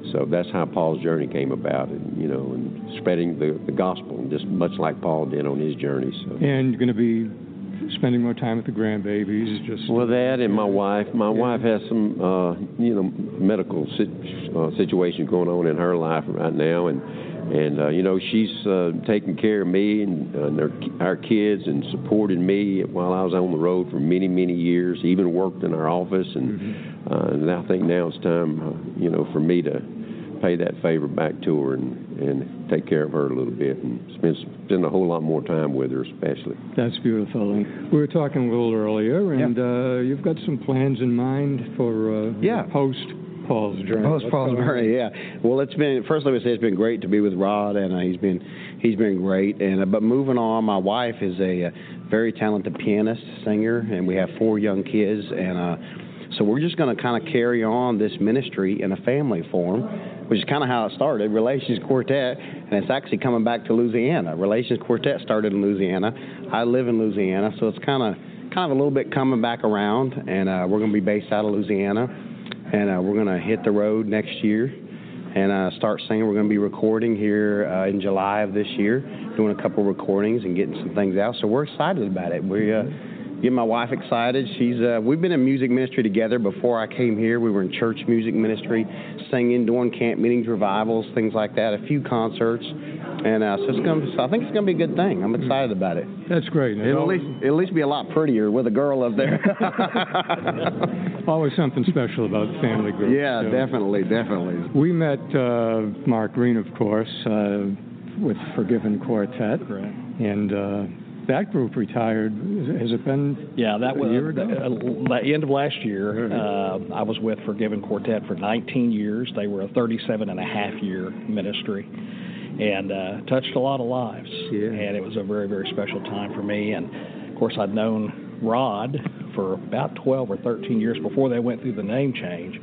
So that's how Paul's journey came about, and, you know, and spreading the gospel, just much like Paul did on his journey. So. And you're going to be spending more time with the grandbabies, just well, that and my wife. My wife has some, you know, medical situations going on in her life right now, and you know, she's taking care of me and our kids and supported me while I was on the road for many, many years. Even worked in our office, and I think now it's time, you know, for me to pay that favor back to her and take care of her a little bit and spend a whole lot more time with her, especially. That's beautiful. And we were talking a little earlier, and you've got some plans in mind for post Paul's journey. Post Paul's journey, yeah. Well, it's been, first let me say, it's been great to be with Rod, and he's been great. And but moving on, my wife is a very talented pianist, singer, and we have 4 young kids, and so we're just going to kind of carry on this ministry in a family form, which is kind of how it started, Relations Quartet, and it's actually coming back to Louisiana. Relations Quartet started in Louisiana. I live in Louisiana, so it's kind of a little bit coming back around, and we're going to be based out of Louisiana, and we're going to hit the road next year and start singing. We're going to be recording here in July of this year, doing a couple recordings and getting some things out, so we're excited about it. We get my wife excited. We've been in music ministry together before I came here. We were in church music ministry, singing, doing camp meetings, revivals, things like that, a few concerts. And so I think it's going to be a good thing. I'm excited about it. That's great. It'll at least be a lot prettier with a girl up there. Always something special about the family group. Yeah, so. Definitely. We met Mark Green, of course, with Forgiven Quartet. Correct. And that group retired. Has it been that was a year ago? The end of last year. I was with Forgiven Quartet for 19 years. They were a 37-and-a-half-year ministry and touched a lot of lives. Yeah. And it was a very, very special time for me. And, of course, I'd known Rod for about 12 or 13 years before they went through the name change.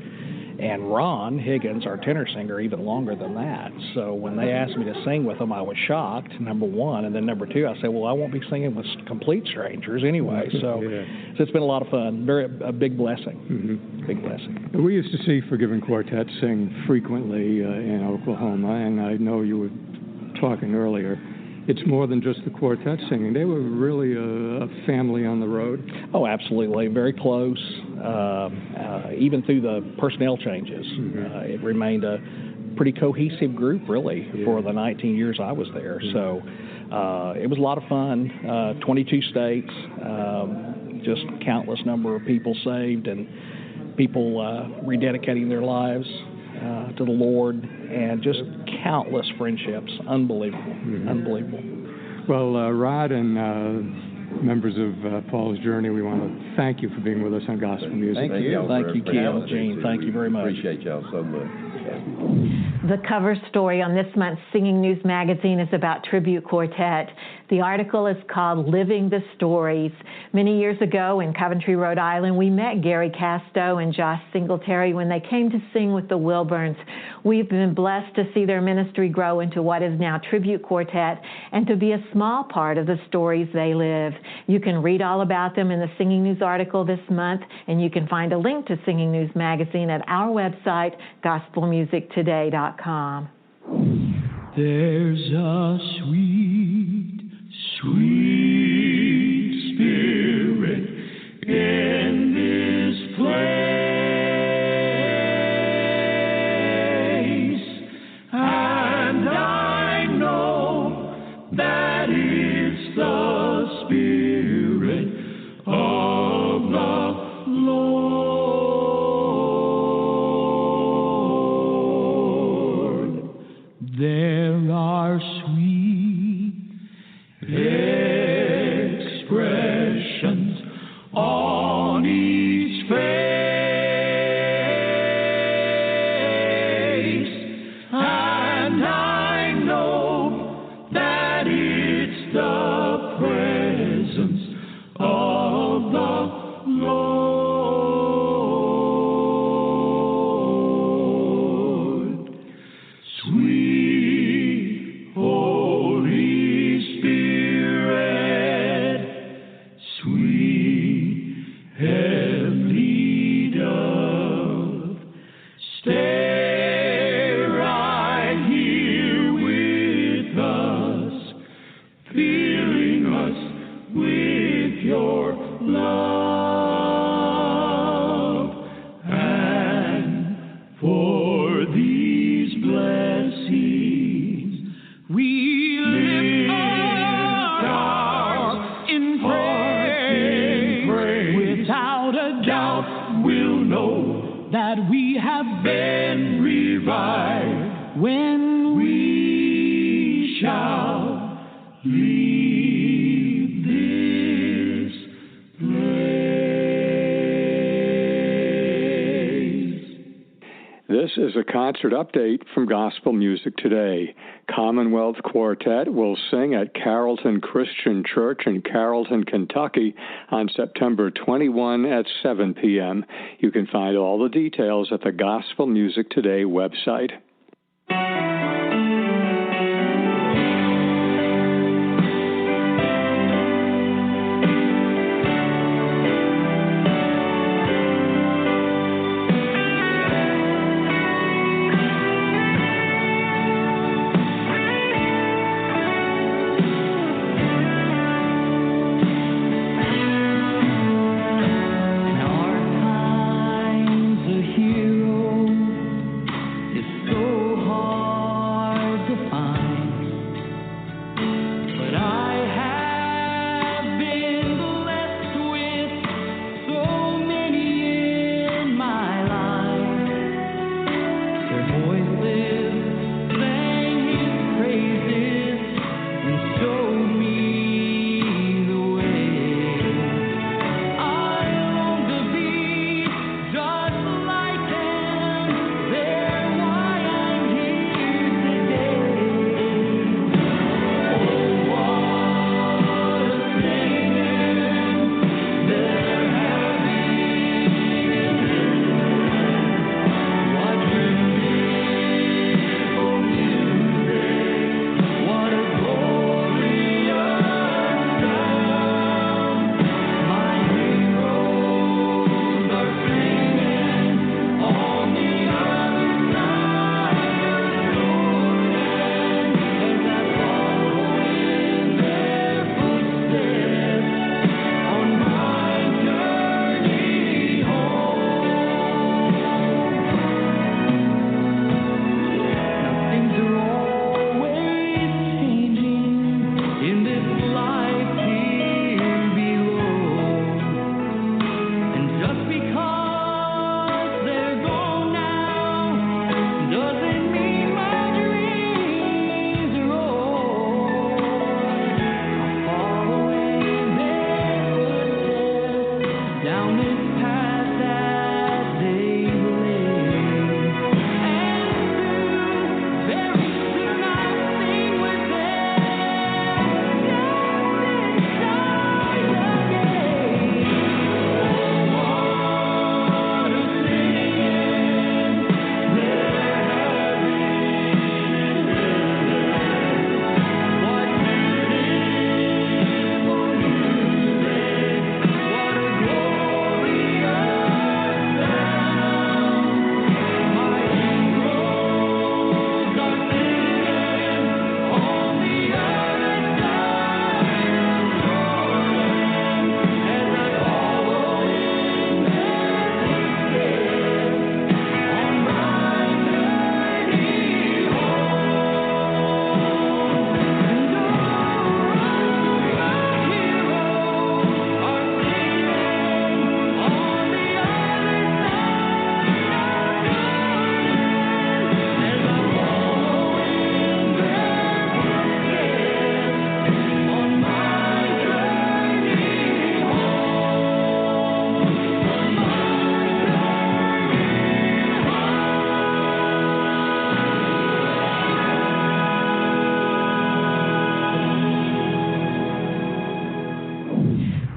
And Ron Higgins, our tenor singer, even longer than that. So when they asked me to sing with them, I was shocked, number one. And then number two, I said, well, I won't be singing with complete strangers anyway. So, so it's been a lot of fun. A big blessing. Big blessing. We used to see Forgiven Quartet sing frequently in Oklahoma, and I know you were talking earlier. It's more than just the quartet singing. They were really a family on the road. Oh, absolutely. Very close. Even through the personnel changes, it remained a pretty cohesive group, really, for the 19 years I was there. So it was a lot of fun. 22 states, just countless number of people saved and people rededicating their lives to the Lord, and just countless friendships. Unbelievable. Well, Rod and members of Paul's Journey, we want to thank you for being with us on Gospel Music. Thank you, Kim, Gene. Thank you very much. Appreciate y'all so much. The cover story on this month's Singing News magazine is about Tribute Quartet. The article is called Living the Stories. Many years ago in Coventry, Rhode Island, we met Gary Casto and Josh Singletary when they came to sing with the Wilburns. We've been blessed to see their ministry grow into what is now Tribute Quartet and to be a small part of the stories they live. You can read all about them in the Singing News article this month, and you can find a link to Singing News magazine at our website, gospelmusictoday.com. There's a sweet, sweet spirit in this place, and I know that it's the Spirit of the Lord. There are sweet is a concert update from Gospel Music Today. Commonwealth Quartet will sing at Carrollton Christian Church in Carrollton, Kentucky on September 21 at 7 p.m. You can find all the details at the Gospel Music Today website.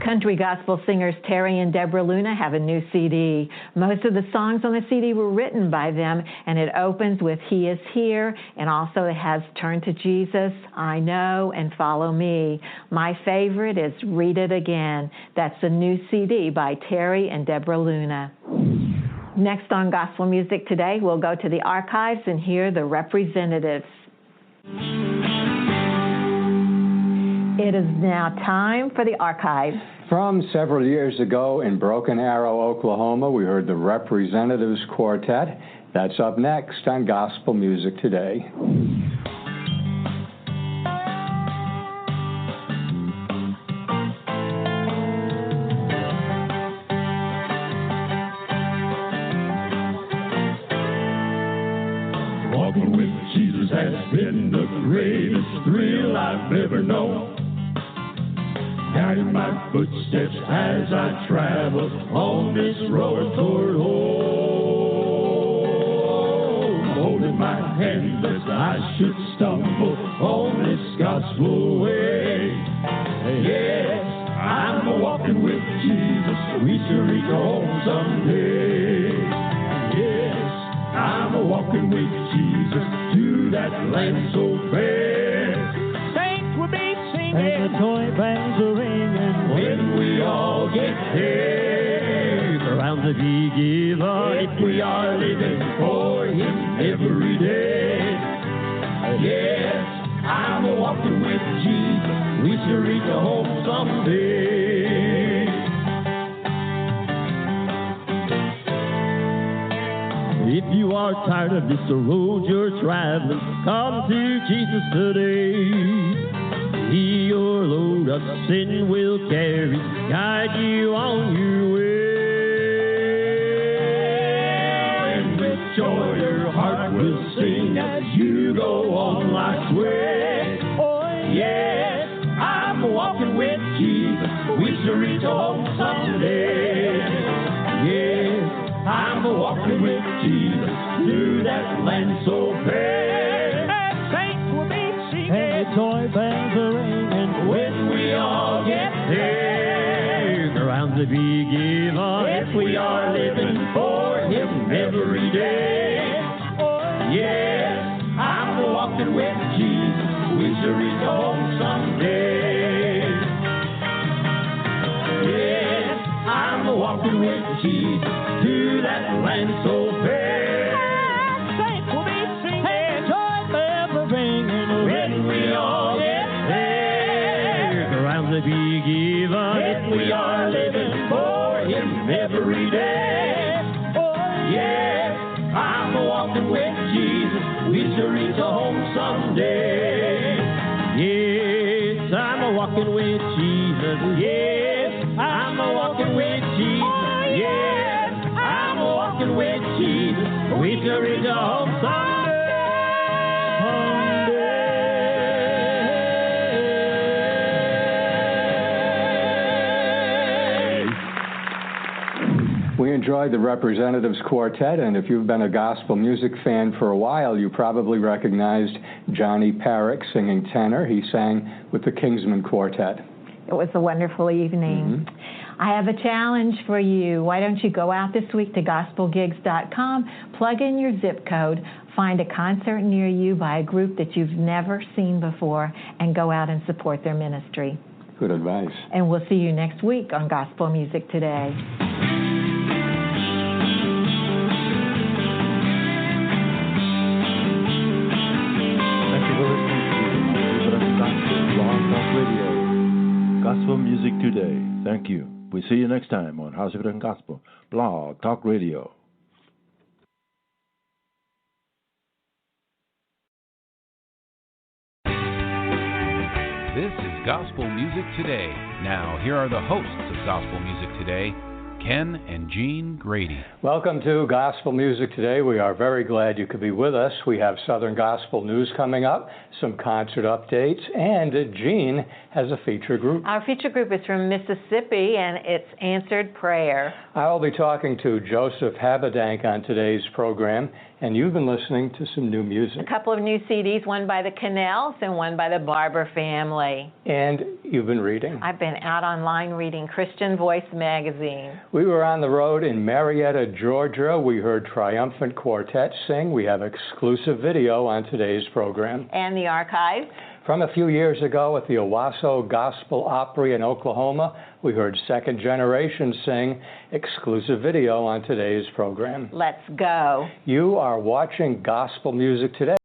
Country gospel singers Terry and Debra Luna have a new CD. Most of the songs on the CD were written by them, and it opens with He Is Here, and also it has Turn to Jesus, I Know, and Follow Me. My favorite is Read It Again. That's a new CD by Terry and Debra Luna. Next on Gospel Music Today, we'll go to the archives and hear the representatives. It is now time for the archives. From several years ago in Broken Arrow, Oklahoma, we heard the Representatives Quartet. That's up next on Gospel Music Today. Walking with Jesus has been the greatest thrill I've ever known. Guiding my footsteps as I travel on this road toward home. holding my hand lest I should stumble on this gospel way. Yes, I'm walking with Jesus. We shall reach home someday. Yes, I'm walking with Jesus to that land so fair. Saints will be singing and the toy bands are ringing when we all get there. Around the big giver, if we are living for Him every day. Yes, I'm walking with Jesus. We shall reach home someday. If you are tired of this road you're traveling, come to Jesus today. He your load of sin will carry, guide you on your way. And with joy your heart will sing as you go on life's way. Oh yes, I'm walking with Jesus. We shall reach home someday. Yes, I'm walking with Jesus to that land so fair. and saints will be singing. And the toy bells are ringing when we all get there. Around the big giver, if we are living for Him every day. Yes, I'm walking with Jesus. We shall reach home someday. Yes, I'm walking with Jesus to that land so fair. Saints will be singing. And joy bells are ringing when we all get there. Around the big giver, if we are living for Him every day. Yes, I'm walking with Jesus. We shall reach home someday. Yes, I'm walking with Jesus. Yes, I'm walking with Jesus. Yes, I'm walking with Jesus. We shall reach home someday. We enjoyed the Representatives Quartet, and if you've been a gospel music fan for a while, you probably recognized Johnny Parrick singing tenor. He sang with the Kingsmen Quartet. It was a wonderful evening. I have a challenge for you. Why don't you go out this week to gospelgigs.com, plug in your zip code, find a concert near you by a group that you've never seen before, and go out and support their ministry. Good advice. And we'll see you next week on Gospel Music Today. Gospel Music Today. Thank you. We see you next time on House of Gospel Blog Talk Radio. This is Gospel Music Today. Now, here are the hosts of Gospel Music Today, Ken and Jean Grady. Welcome to Gospel Music Today. We are very glad you could be with us. We have Southern Gospel news coming up, some concert updates, and Jean has a feature group. Our feature group is from Mississippi, and it's Answered Prayer. I will be talking to Joseph Habedank on today's program, and you've been listening to some new music. A couple of new CDs, one by the Cannells and one by the Barber family. And you've been reading? I've been out online reading Christian Voice magazine. We were on the road in Marietta, Georgia. We heard Triumphant Quartet sing. We have exclusive video on today's program. And the archives. From a few years ago at the Owasso Gospel Opry in Oklahoma, we heard Second Generation sing. Exclusive video on today's program. Let's go. You are watching Gospel Music Today.